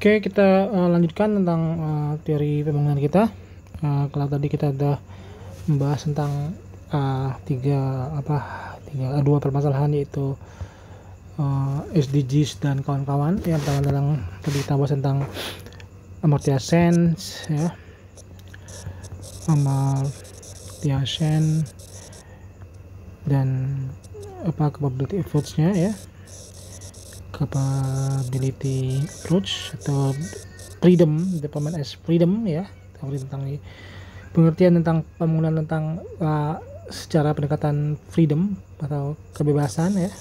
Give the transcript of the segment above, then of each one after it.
Oke, kita lanjutkan tentang teori pembangunan kita. Kalau tadi kita udah membahas tentang dua permasalahan, yaitu SDGs dan kawan-kawan. Yang pertama tadi kita bahas tentang Amartya Sen, ya, Amartya Sen dan capability approach-nya, ya, capability approach atau freedom development as freedom, ya, tentang pengertian tentang pembangunan tentang secara pendekatan freedom atau kebebasan, ya.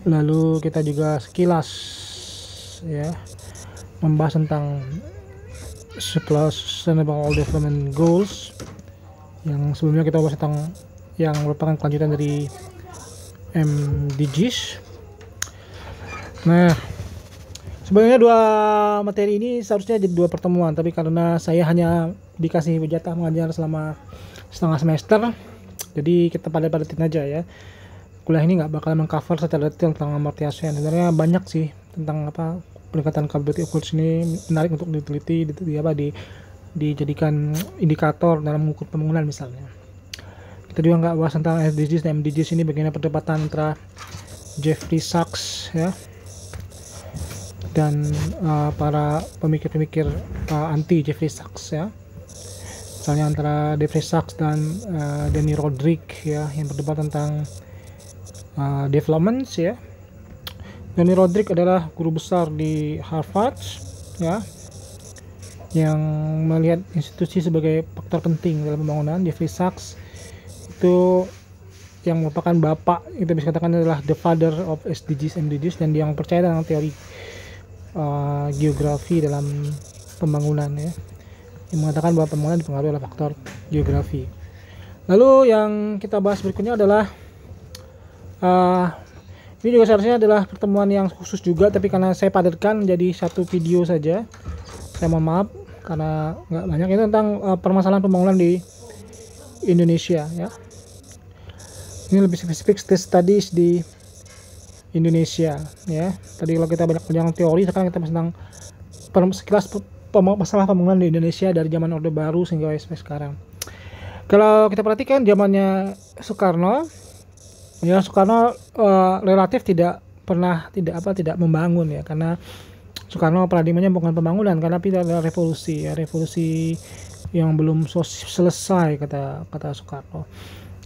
Lalu kita juga sekilas, ya, membahas tentang Sustainable Development Goals, yang sebelumnya kita bahas tentang yang merupakan kelanjutan dari MDGs. Nah, sebenarnya dua materi ini seharusnya jadi dua pertemuan, tapi karena saya hanya dikasih jatah mengajar selama setengah semester, jadi kita pada-padatin aja, ya. Kuliah ini nggak bakal mengcover secara detail tentang Amartya Sen. Sebenarnya banyak sih tentang pendekatan capability approach ini, menarik untuk diteliti, dijadikan indikator dalam mengukur pembangunan misalnya. Kita juga nggak bahas tentang SDGs dan MDGs ini, bagaimana perdebatan antara Jeffrey Sachs, ya, dan para pemikir-pemikir anti Jeffrey Sachs, ya. Misalnya antara Jeffrey Sachs dan Danny Rodrik, ya, yang berdebat tentang development, ya. Danny Rodrik adalah guru besar di Harvard, ya, yang melihat institusi sebagai faktor penting dalam pembangunan. Jeffrey Sachs itu yang merupakan bapak, kita bisa katakan adalah the father of SDGs, MDGs, dan dia yang percaya dengan teori geografi dalam pembangunan, ya, yang mengatakan bahwa pembangunan dipengaruhi oleh faktor geografi. Lalu yang kita bahas berikutnya adalah ini juga seharusnya adalah pertemuan yang khusus juga, tapi karena saya padatkan jadi satu video saja, saya mohon maaf karena nggak banyak. Itu tentang permasalahan pembangunan di Indonesia, ya. Ini lebih spesifik studies di Indonesia, ya. Tadi kalau kita banyak penjelasan teori, sekarang kita tentang sekilas masalah pembangunan di Indonesia dari zaman Orde Baru sehingga sampai sekarang. Kalau kita perhatikan zamannya Soekarno, ya, Soekarno relatif tidak membangun, ya, karena Soekarno paradigmanya bukan pembangunan, karena tidak ada revolusi, ya, revolusi yang belum selesai, kata Soekarno,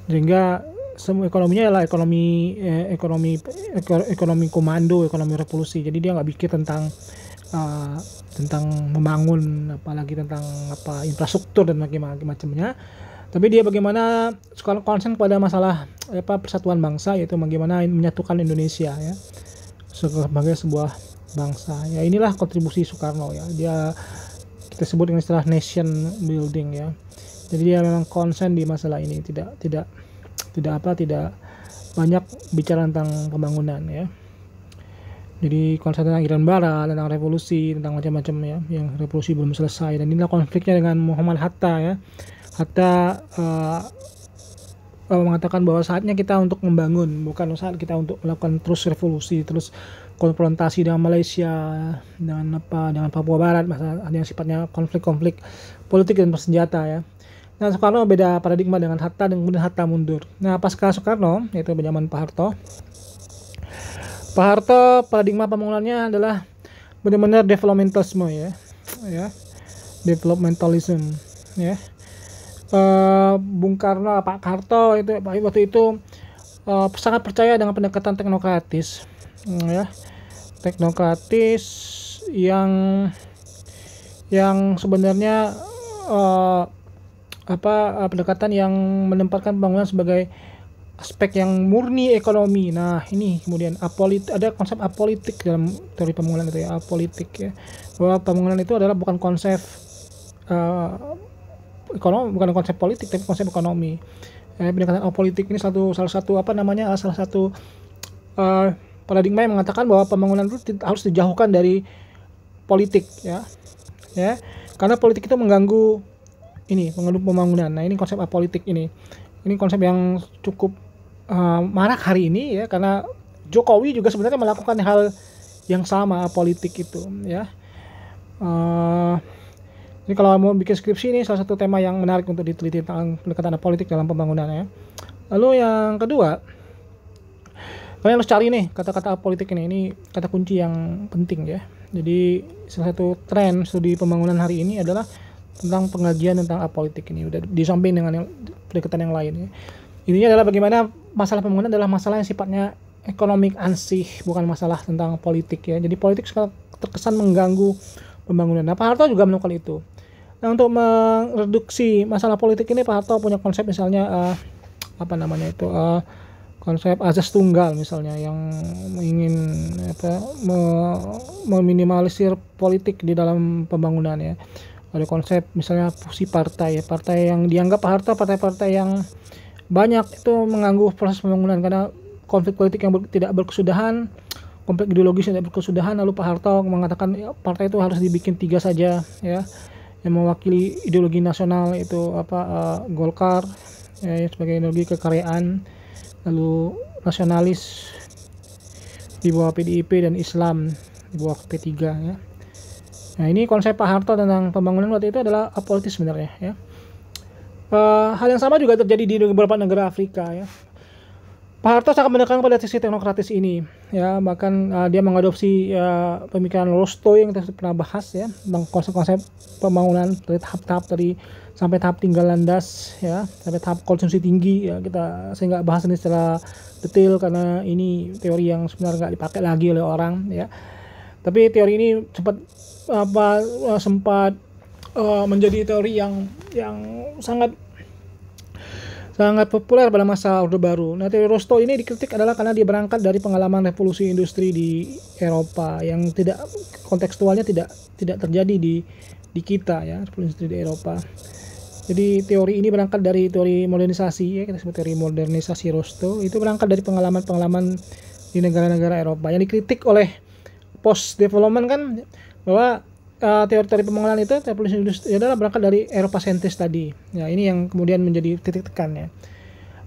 sehingga semua ekonominya adalah ekonomi komando, ekonomi revolusi. Jadi dia nggak pikir tentang membangun, apalagi tentang infrastruktur dan macamnya. Tapi dia bagaimana Soekarno konsen pada masalah persatuan bangsa, yaitu bagaimana menyatukan Indonesia, ya, sebagai sebuah bangsa. Ya, inilah kontribusi Soekarno, ya. Dia kita sebut dengan istilah nation building, ya. Jadi dia memang konsen di masalah ini, tidak banyak bicara tentang pembangunan, ya. Jadi konsen tentang Irian Barat, tentang revolusi, tentang macam-macam, ya, yang revolusi belum selesai. Dan inilah konfliknya dengan Muhammad Hatta, ya. Hatta mengatakan bahwa saatnya kita untuk membangun, bukan saat kita untuk melakukan terus revolusi, terus konfrontasi dengan Malaysia, dengan Papua Barat, masalah yang sifatnya konflik politik dan bersenjata, ya. Nah, Soekarno beda paradigma dengan Hatta, dan kemudian Hatta mundur. Nah, pasca Soekarno, yaitu zaman Pak Harto, paradigma pembangunannya adalah benar-benar developmentalisme, ya, developmentalism, ya. Bung Karno, Pak Harto itu waktu itu sangat percaya dengan pendekatan teknokratis, ya, teknokratis yang sebenarnya pendekatan yang menempatkan pembangunan sebagai aspek yang murni ekonomi. Nah, ini kemudian ada konsep apolitik dalam teori pembangunan itu, ya, apolitik, ya, bahwa pembangunan itu adalah bukan konsep ekonomi, bukan konsep politik, tapi konsep ekonomi. Pendekatan apolitik ini salah satu paradigma yang mengatakan bahwa pembangunan itu harus dijauhkan dari politik, ya, karena politik itu mengganggu pembangunan. Nah, ini konsep apolitik ini konsep yang cukup marak hari ini, ya, karena Jokowi juga sebenarnya melakukan hal yang sama politik itu ya. Ini kalau mau bikin skripsi ini salah satu tema yang menarik untuk diteliti tentang pendekatan politik dalam pembangunan ya. Lalu yang kedua, kalian harus cari nih kata-kata politik ini kata kunci yang penting ya. Jadi salah satu tren studi pembangunan hari ini adalah tentang pengajian tentang apolitik ini, udah disamping dengan pendekatan yang lain ya. Intinya adalah bagaimana masalah pembangunan adalah masalah yang sifatnya ekonomik ansih, bukan masalah tentang politik ya. Jadi politik terkesan mengganggu pembangunan. Nah, Pak Harto juga melakukan itu. Nah, untuk mereduksi masalah politik ini, Pak Harto punya konsep misalnya konsep azas tunggal misalnya, yang ingin meminimalisir politik di dalam pembangunan ya. Ada konsep misalnya fusi partai ya, partai yang dianggap Pak Harto partai-partai yang banyak itu mengganggu proses pembangunan karena konflik politik yang tidak berkesudahan, konflik ideologis yang tidak berkesudahan. Lalu Pak Harto mengatakan ya, partai itu harus dibikin 3 saja ya, yang mewakili ideologi nasional itu Golkar ya, sebagai ideologi kekaryaan, lalu nasionalis di bawah PDIP dan Islam di bawah P3 ya. Nah, ini konsep Pak Harto tentang pembangunan waktu itu adalah apolitis sebenarnya ya. Hal yang sama juga terjadi di beberapa negara Afrika ya. Pak Harto sangat menekan pada sisi teknokratis ini ya, bahkan dia mengadopsi pemikiran Rostow yang kita pernah bahas ya, tentang konsep-konsep pembangunan dari tahap-tahap sampai tahap tinggal landas ya, sampai tahap konsumsi tinggi ya. Saya nggak bahas ini secara detail karena ini teori yang sebenarnya nggak dipakai lagi oleh orang ya. Tapi teori ini sempat menjadi teori yang sangat populer pada masa Orde Baru. Nah, teori Rostow ini dikritik adalah karena dia berangkat dari pengalaman revolusi industri di Eropa yang kontekstualnya tidak terjadi di kita ya, revolusi industri di Eropa. Jadi teori ini berangkat dari teori modernisasi ya, kita sebut teori modernisasi Rostow. Itu berangkat dari pengalaman di negara-negara Eropa yang dikritik oleh post development kan, bahwa teori-teori pembangunan itu revolusi industri adalah berangkat dari Eropa sentris tadi. Ya, ini yang kemudian menjadi titik tekannya.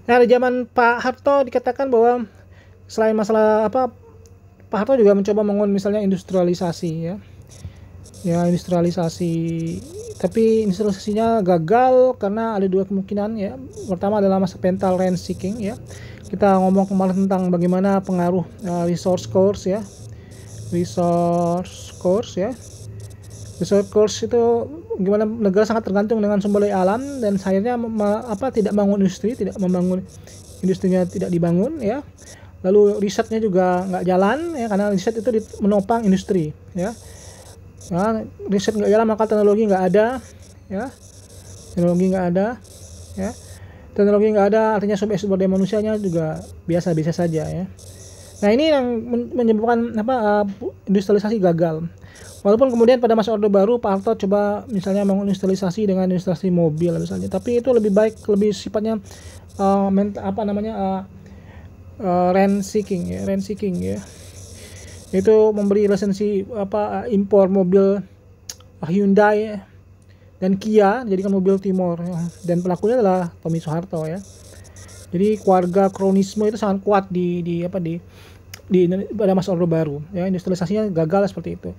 Nah, di zaman Pak Harto dikatakan bahwa selain masalah Pak Harto juga mencoba membangun misalnya industrialisasi ya. Ya, industrialisasi. Tapi industrialisasinya gagal karena ada 2 kemungkinan ya. Pertama adalah masa mental rent seeking ya. Kita ngomong kemarin tentang bagaimana pengaruh resource course ya. Resource course itu gimana negara sangat tergantung dengan sumber daya alam dan akhirnya tidak membangun industri, industrinya tidak dibangun ya. Lalu risetnya juga nggak jalan ya, karena riset itu menopang industri ya. Nah, riset nggak jalan maka teknologi nggak ada ya. Teknologi nggak ada artinya sumber daya manusianya juga biasa-biasa saja ya. Nah, ini yang menyebabkan industrialisasi gagal. Walaupun kemudian pada masa Orde Baru Pak Harto coba misalnya mengindustrialisasi dengan industrialisasi mobil misalnya, tapi itu lebih sifatnya rent seeking ya. Itu memberi lisensi impor mobil Hyundai ya, dan Kia jadikan mobil Timor ya. Dan pelakunya adalah Tommy Soeharto ya. Jadi keluarga kronisme itu sangat kuat di pada masa Orde Baru ya, industrialisasinya gagal seperti itu.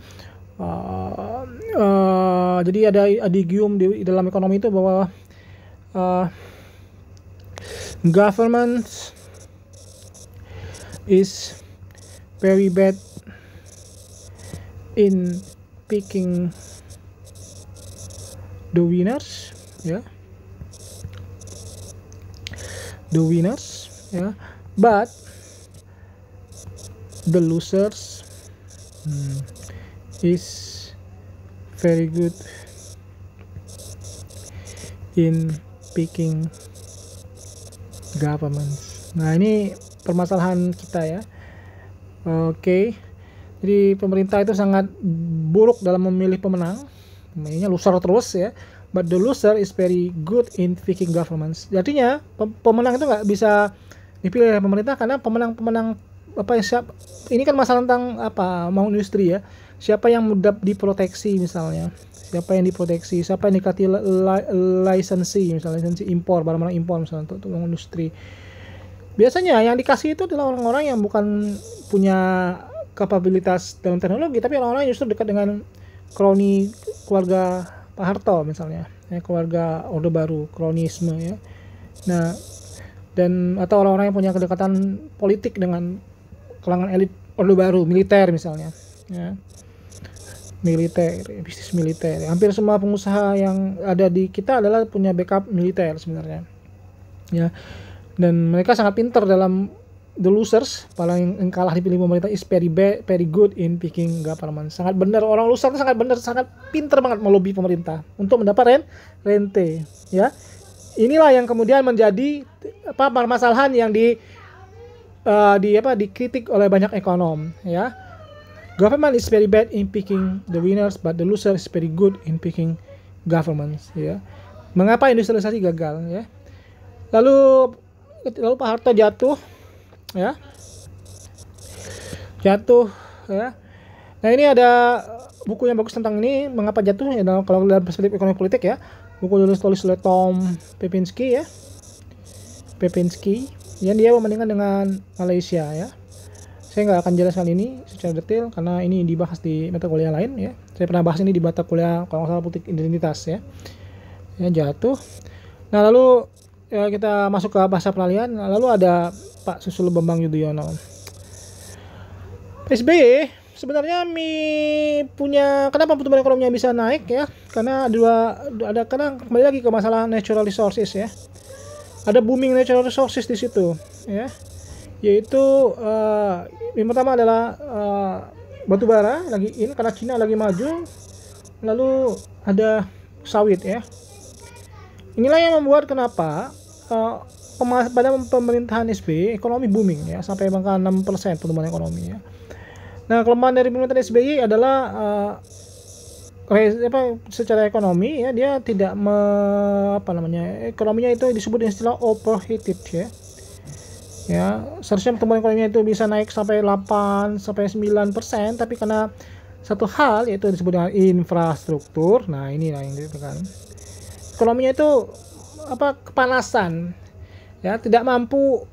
Jadi ada adigium di dalam ekonomi itu bahwa government is very bad in picking the winners ya, but the losers is very good in picking governments. Nah, ini permasalahan kita ya. Oke. Jadi pemerintah itu sangat buruk dalam memilih pemenang. Mainnya loser terus ya. But the loser is very good in picking governments. Artinya pemenang itu nggak bisa dipilih oleh pemerintah karena pemenang ini kan masalah tentang mau industri ya. Siapa yang mudah diproteksi misalnya, siapa yang dikasih lisensi misalnya, lisensi impor barang-barang impor misalnya untuk industri. Biasanya yang dikasih itu adalah orang-orang yang bukan punya kapabilitas dalam teknologi, tapi orang-orang yang justru dekat dengan kroni keluarga Pak Harto misalnya, ya, keluarga Orde Baru, kronisme ya. Nah, dan atau orang-orang yang punya kedekatan politik dengan kalangan elit Orde Baru, militer misalnya, ya. Militer, bisnis militer. Hampir semua pengusaha yang ada di kita adalah punya backup militer sebenarnya. Ya. Dan mereka sangat pintar dalam the losers, paling yang kalah dipilih pemerintah is very bad, very good in picking government. Sangat benar, orang loser itu sangat benar, sangat pintar banget melobi pemerintah untuk mendapat rente, ya. Inilah yang kemudian menjadi permasalahan yang dikritik oleh banyak ekonom, ya. Government is very bad in picking the winners, but the loser is very good in picking governments, ya. Mengapa industrialisasi gagal, ya? Lalu Pak Harto jatuh, ya, ya. Nah, ini ada buku yang bagus tentang ini, mengapa jatuh, ya, kalau dalam perspektif ekonomi politik, ya. Buku tulis oleh Tom Pepinski, ya. Yang dia membandingkan dengan Malaysia, ya. Saya nggak akan jelaskan ini secara detail karena ini dibahas di mata kuliah lain, ya. Saya pernah bahas ini di mata kuliah kalau nggak salah politik identitas, ya. Ya, jatuh. Nah, lalu ya, kita masuk ke bahasa peralihan. Lalu ada Pak Susilo Bambang Yudhoyono. SBY sebenarnya punya, kenapa pertumbuhan ekonominya bisa naik, ya? Karena karena kembali lagi ke masalah natural resources, ya. Ada booming natural resources di situ, ya. Yaitu yang pertama adalah batu bara lagi ini karena Cina lagi maju. Lalu ada sawit, ya. Inilah yang membuat kenapa pada pemerintahan SBY ekonomi booming, ya, sampai angka 6% pertumbuhan ekonomi, ya. Nah, kelemahan dari pemerintahan SBY adalah secara ekonomi, ya, dia tidak ekonominya itu disebut istilah overheated, ya. Ya, seharusnya pertumbuhan ekonominya itu bisa naik sampai 8 sampai 9%, tapi karena satu hal yaitu disebut dengan infrastruktur. Nah, inilah yang ditekan. Ekonominya itu kepanasan, ya, tidak mampu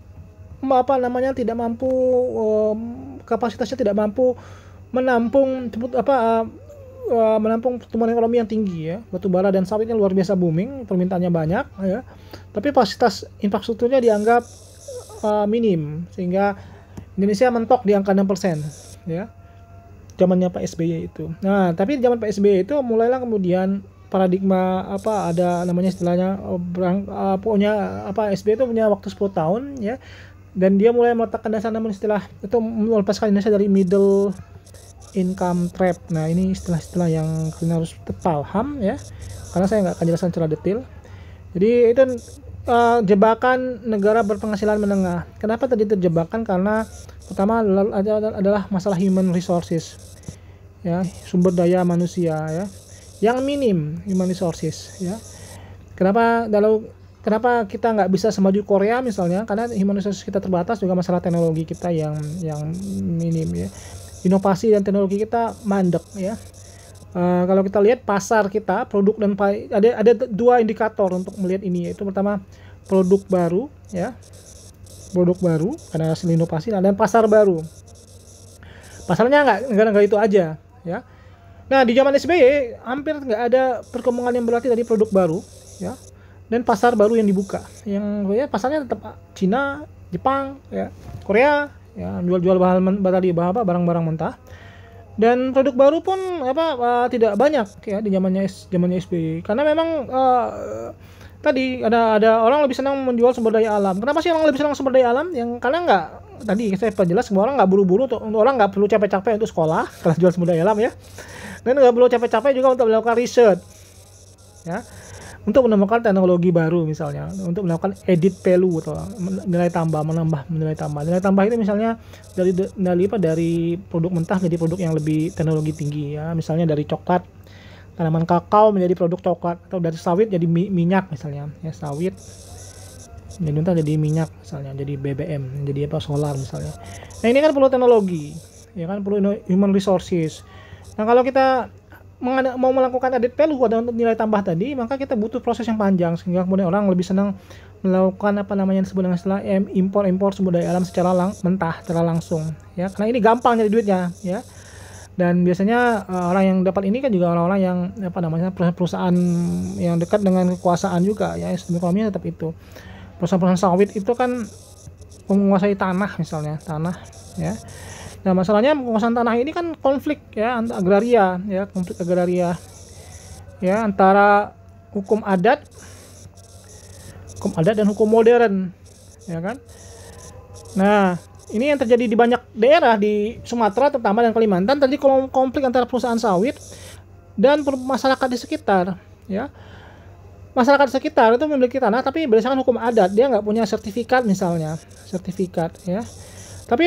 kapasitasnya tidak mampu menampung pertumbuhan ekonomi yang tinggi, ya. Batu bara dan sawitnya luar biasa booming, permintaannya banyak, ya, tapi kapasitas infrastrukturnya dianggap minim, sehingga Indonesia mentok di angka 6%, ya, zamannya Pak SBY itu. Nah, tapi zaman Pak SBY itu mulailah kemudian paradigma ada namanya istilahnya SBY itu punya waktu 10 tahun, ya, dan dia mulai meletakkan dasar namun istilah itu melepaskan Indonesia dari middle income trap. Nah, ini istilah-istilah yang kalian harus paham, ya, karena saya nggak akan jelaskan secara detail. Jadi itu jebakan negara berpenghasilan menengah. Kenapa tadi terjebakan? Karena pertama adalah masalah human resources, ya, sumber daya manusia, ya, yang minim human resources, ya. Kenapa kita nggak bisa semaju Korea misalnya? Karena human resources kita terbatas, juga masalah teknologi kita yang minim, ya. Inovasi dan teknologi kita mandek, ya. Kalau kita lihat pasar kita, produk dan ada dua indikator untuk melihat ini, yaitu pertama produk baru, ya, produk baru karena hasil inovasi, dan pasar baru. Pasarnya nggak itu aja, ya. Nah, di zaman SBY hampir nggak ada perkembangan yang berarti dari produk baru, ya, dan pasar baru yang dibuka, yang ya, pasarnya tetap Cina, Jepang, ya, Korea, ya, jual barang-barang mentah. Dan produk baru pun tidak banyak, ya, di zamannya SBY, karena memang tadi ada orang lebih senang menjual sumber daya alam. Kenapa sih orang lebih senang sumber daya alam? Karena tadi saya perjelas, semua orang nggak buru-buru, orang nggak perlu capek-capek untuk sekolah kalau jual sumber daya alam, ya, dan nggak perlu capek-capek juga untuk melakukan riset, ya, untuk menemukan teknologi baru, misalnya untuk melakukan edit value atau menambah nilai tambah itu misalnya dari produk mentah jadi produk yang lebih teknologi tinggi, ya, misalnya dari coklat, tanaman kakao menjadi produk coklat, atau dari sawit jadi minyak misalnya, ya, sawit jadi minyak misalnya, jadi BBM, jadi solar misalnya. Nah, ini kan perlu teknologi, ya kan, perlu human resources. Nah, kalau kita mau melakukan added value atau nilai tambah tadi, maka kita butuh proses yang panjang sehingga kemudian orang lebih senang melakukan apa namanya disebut dengan istilah impor sumber daya alam secara mentah, secara langsung ya, karena ini gampang nyari duitnya ya. Dan biasanya orang yang dapat ini kan juga orang-orang yang apa namanya perusahaan yang dekat dengan kekuasaan juga ya, sistem ekonominya tetap itu. Perusahaan-perusahaan sawit itu kan menguasai tanah misalnya, tanah ya. Nah, masalahnya penguasaan tanah ini kan konflik ya agraria ya, konflik agraria ya antara hukum adat dan hukum modern ya kan. Nah, ini yang terjadi di banyak daerah di Sumatera terutama dan Kalimantan, tadi konflik antara perusahaan sawit dan masyarakat di sekitar ya. Masyarakat di sekitar itu memiliki tanah tapi berdasarkan hukum adat, dia nggak punya sertifikat misalnya, sertifikat ya. Tapi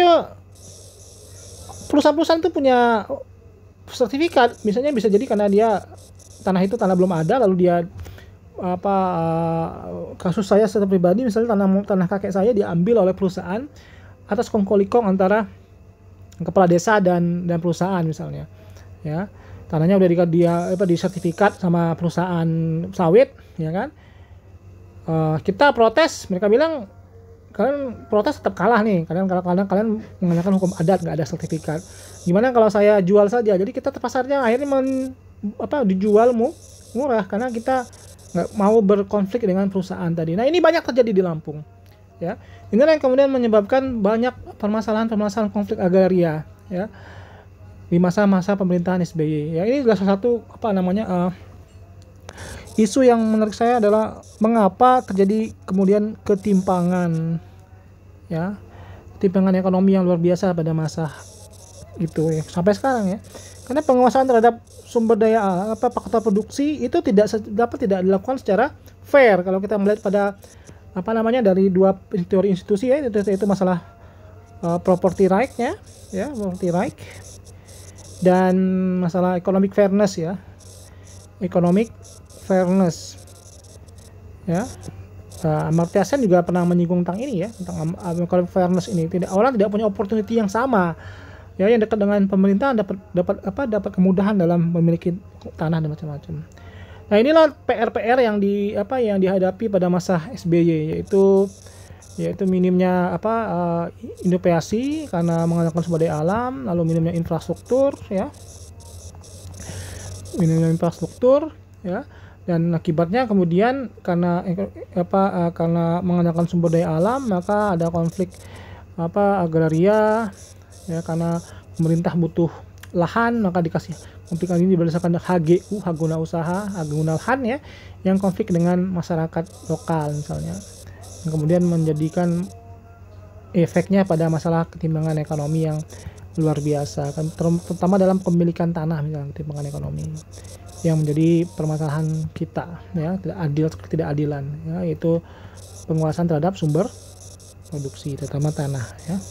perusahaan-perusahaan itu punya sertifikat, misalnya bisa jadi karena dia tanah belum ada, lalu dia kasus saya secara pribadi misalnya tanah kakek saya diambil oleh perusahaan atas kongkolikong antara kepala desa dan perusahaan misalnya ya, tanahnya udah di sertifikat sama perusahaan sawit ya kan. Kita protes, mereka bilang kalian protes tetap kalah nih, kalian menggunakan hukum adat, nggak ada sertifikat. Gimana kalau saya jual saja? Jadi kita pasarnya akhirnya dijual murah karena kita nggak mau berkonflik dengan perusahaan tadi. Nah, ini banyak terjadi di Lampung ya. Inilah yang kemudian menyebabkan banyak permasalahan konflik agraria ya di masa-masa pemerintahan SBY ya. Ini adalah salah satu isu yang menurut saya adalah mengapa terjadi kemudian ketimpangan ya, ketimpangan ekonomi yang luar biasa pada masa itu ya, sampai sekarang ya. Karena penguasaan terhadap sumber daya faktor produksi itu tidak dilakukan secara fair. Kalau kita melihat pada dari dua teori institusi ya, itu masalah property right ya, property right, dan masalah economic fairness ya, economic fairness ya. Amartya Sen juga pernah menyinggung tentang ini ya, tentang economic fairness ini. Orang tidak punya opportunity yang sama ya, yang dekat dengan pemerintahan dapat kemudahan dalam memiliki tanah dan macam-macam. Nah, inilah PR yang dihadapi pada masa SBY, yaitu minimnya inovasi karena mengandalkan sumber daya alam, lalu minimnya infrastruktur ya, dan akibatnya kemudian karena mengandalkan sumber daya alam maka ada konflik agraria ya, karena pemerintah butuh lahan maka dikasih konflik ini berdasarkan HGU, hak guna usaha, hak guna lahan ya, yang konflik dengan masyarakat lokal misalnya, yang kemudian menjadikan efeknya pada masalah ketimpangan ekonomi yang luar biasa kan, terutama dalam pemilikan tanah misalnya, ketimpangan ekonomi yang menjadi permasalahan kita ya, ketidakadilan ya, yaitu penguasaan terhadap sumber produksi terutama tanah ya,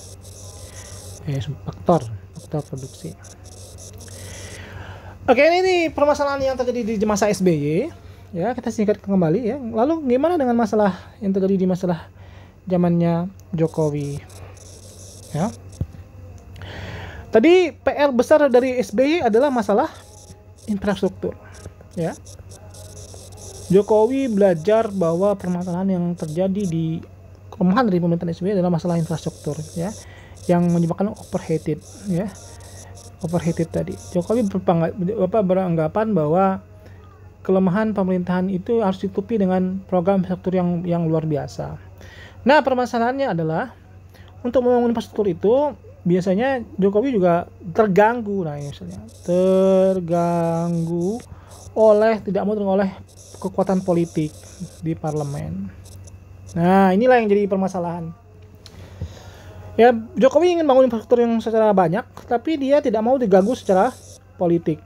faktor produksi. Oke, ini permasalahan yang terjadi di masa SBY ya, kita singkat kembali ya. Lalu gimana dengan masalah yang terjadi di masalah zamannya Jokowi ya. Tadi PR besar dari SBY adalah masalah infrastruktur ya. Jokowi belajar bahwa permasalahan yang terjadi di kelemahan dari pemerintahan SBY adalah masalah infrastruktur ya, yang menyebabkan overheated ya. Overheated tadi. Jokowi beranggapan bahwa kelemahan pemerintahan itu harus ditutupi dengan program infrastruktur yang luar biasa. Nah, permasalahannya adalah untuk membangun infrastruktur itu biasanya Jokowi juga terganggu, tidak oleh kekuatan politik di parlemen. Nah, inilah yang jadi permasalahan. Ya, Jokowi ingin bangun infrastruktur yang secara banyak, tapi dia tidak mau diganggu secara politik.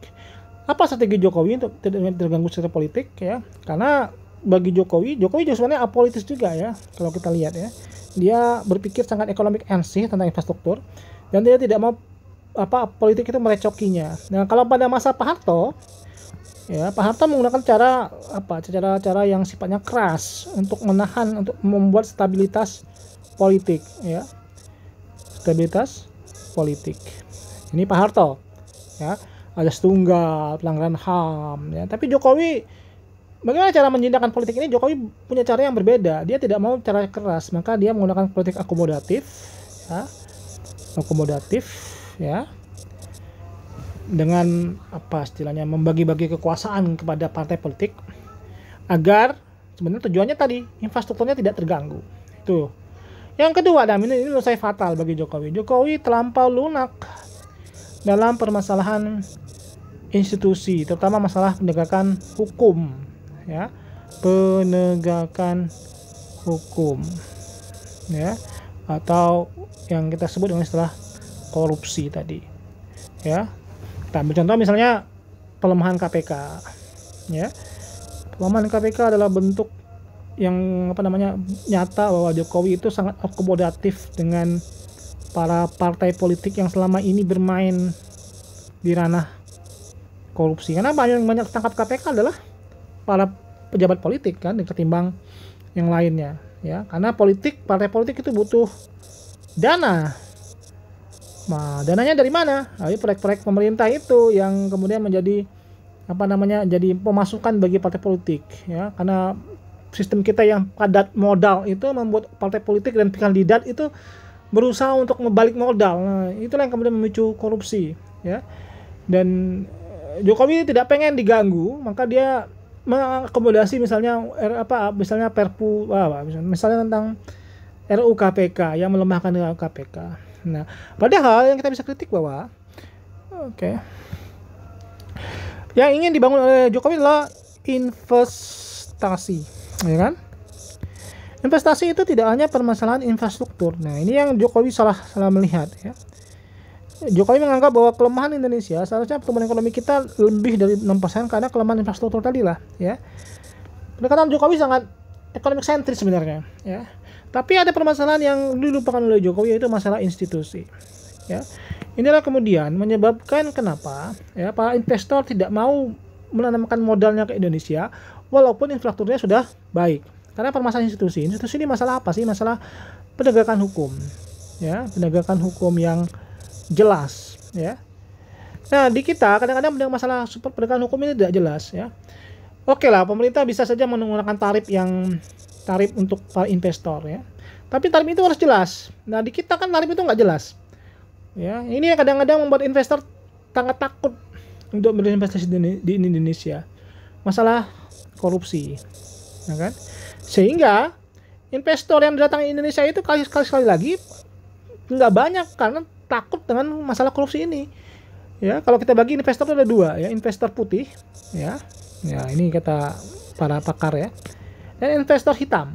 Apa strategi Jokowi untuk tidak terganggu secara politik ya? Karena bagi Jokowi juga sebenarnya apolitis juga ya, kalau kita lihat ya. Dia berpikir sangat economic ansih tentang infrastruktur, dan dia tidak mau politik itu merecokinya. Nah, kalau pada masa Pak Harto ya, Pak Harto menggunakan cara yang sifatnya keras untuk membuat stabilitas politik ya. Stabilitas politik. Ini Pak Harto ya. Azas tunggal, pelanggaran HAM, ya. Tapi Jokowi, bagaimana cara menjinakkan politik ini? Jokowi punya cara yang berbeda. Dia tidak mau cara keras, maka dia menggunakan politik akomodatif, ya. Akomodatif, ya. Dengan apa istilahnya, membagi-bagi kekuasaan kepada partai politik agar sebenarnya tujuannya tadi infrastrukturnya tidak terganggu. Itu. Yang kedua, dan ini menurut saya fatal bagi Jokowi. Jokowi terlampau lunak dalam permasalahan institusi, terutama masalah penegakan hukum, ya, penegakan hukum, ya, atau yang kita sebut dengan istilah korupsi tadi, ya. Kita ambil contoh misalnya pelemahan KPK, ya. Pelemahan KPK adalah bentuk yang nyata bahwa Jokowi itu sangat akomodatif dengan para partai politik yang selama ini bermain di ranah korupsi. Karena banyak tangkap KPK adalah para pejabat politik kan, ketimbang yang lainnya, ya. Karena partai politik itu butuh dana. Nah, dananya dari mana? Dari proyek-proyek pemerintah itu yang kemudian menjadi jadi pemasukan bagi partai politik, ya. Karena sistem kita yang padat modal itu membuat partai politik dan kandidat itu berusaha untuk membalik modal. Nah, itulah yang kemudian memicu korupsi, ya. Dan Jokowi tidak pengen diganggu, maka dia mengakomodasi misalnya Perpu, misalnya tentang RUU KPK yang melemahkan RUU KPK. Nah, padahal yang kita bisa kritik bahwa yang ingin dibangun oleh Jokowi adalah investasi, ya kan? Investasi itu tidak hanya permasalahan infrastruktur. Nah, ini yang Jokowi salah melihat, ya. Jokowi menganggap bahwa kelemahan Indonesia seharusnya pertumbuhan ekonomi kita lebih dari 6% karena kelemahan infrastruktur tadi lah, ya. Pendekatan Jokowi sangat ekonomi sentris sebenarnya, ya. Tapi ada permasalahan yang dilupakan oleh Jokowi, yaitu masalah institusi, ya. Inilah kemudian menyebabkan kenapa, ya, para investor tidak mau menanamkan modalnya ke Indonesia walaupun infrastrukturnya sudah baik. Karena permasalahan institusi ini masalah apa sih? Masalah penegakan hukum, ya, penegakan hukum yang jelas, ya. Nah, di kita kadang-kadang masalah penegakan hukum ini tidak jelas, ya. Oke lah, pemerintah bisa saja menggunakan tarif untuk para investor, ya. Tapi tarif itu harus jelas. Nah, di kita kan tarif itu nggak jelas, ya. Ini yang kadang-kadang membuat investor sangat takut untuk berinvestasi di Indonesia. Masalah korupsi, ya kan? Sehingga investor yang datang ke Indonesia itu sekali lagi nggak banyak karena takut dengan masalah korupsi ini, ya. Kalau kita bagi investor itu ada dua, ya, investor putih, ya, ini kata para pakar, ya, dan investor hitam,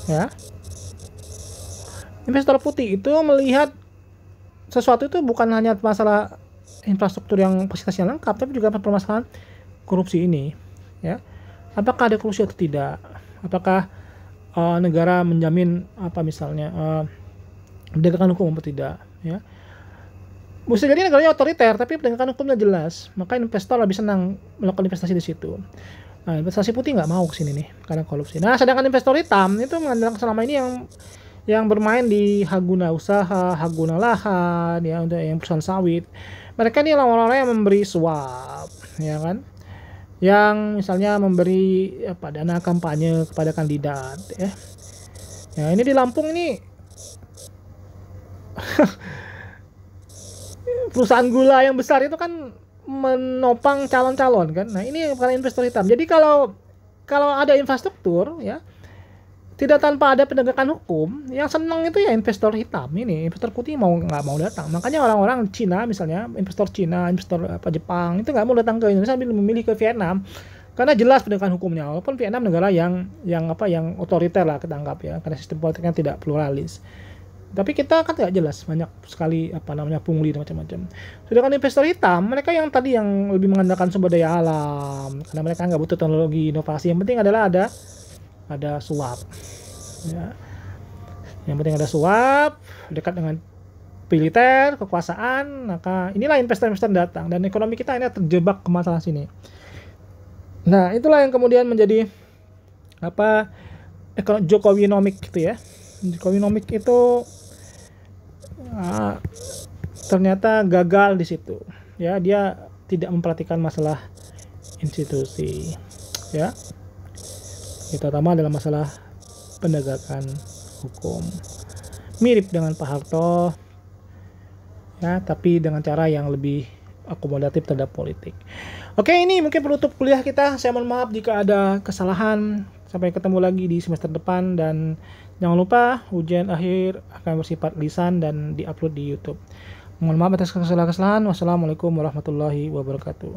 ya. Investor putih itu melihat sesuatu itu bukan hanya masalah infrastruktur yang fasilitasnya lengkap, tapi juga permasalahan korupsi ini, ya. Apakah ada korupsi atau tidak? Apakah negara menjamin misalnya penegakan hukum atau tidak, ya. Bisa jadi negaranya otoriter tapi penegakan hukumnya jelas, maka investor lebih senang melakukan investasi di situ. Nah, investasi putih nggak mau kesini nih karena korupsi. Nah, sedangkan investor hitam itu mengandalkan selama ini yang bermain di Haguna Usaha, Haguna Lahan, ya, untuk yang perusahaan sawit. Mereka ini orang-orang yang memberi suap, ya kan? Yang misalnya memberi dana kampanye kepada kandidat, ya. Ya, ini di Lampung ini perusahaan gula yang besar itu kan menopang calon-calon kan. Nah, ini bukan investor hitam. Jadi kalau ada infrastruktur, ya, tidak tanpa ada penegakan hukum, yang senang itu ya investor hitam ini. Investor putih nggak mau datang. Makanya orang-orang Cina misalnya, investor Cina, investor Jepang itu nggak mau datang ke Indonesia, memilih ke Vietnam karena jelas penegakan hukumnya. Walaupun Vietnam negara yang otoriter lah kita anggap, ya, karena sistem politiknya tidak pluralis. Tapi kita kan tidak jelas, banyak sekali pungli dan macam-macam. Sedangkan investor hitam, mereka yang tadi yang lebih mengandalkan sumber daya alam, karena mereka nggak butuh teknologi inovasi. Yang penting adalah ada suap, ya. Yang penting ada suap, dekat dengan militer, kekuasaan, maka inilah investor-investor datang dan ekonomi kita ini terjebak ke masalah sini. Nah, itulah yang kemudian menjadi Jokowinomik gitu, ya. Jokowinomik itu ternyata gagal di situ. Ya, dia tidak memperhatikan masalah institusi. Ya, terutama dalam masalah penegakan hukum. Mirip dengan Pak Harto, ya, tapi dengan cara yang lebih akomodatif terhadap politik. Oke, ini mungkin penutup kuliah kita. Saya mohon maaf jika ada kesalahan. Sampai ketemu lagi di semester depan, dan jangan lupa ujian akhir akan bersifat lisan dan diupload di YouTube. Mohon maaf atas kesalahan-kesalahan. Wassalamualaikum warahmatullahi wabarakatuh.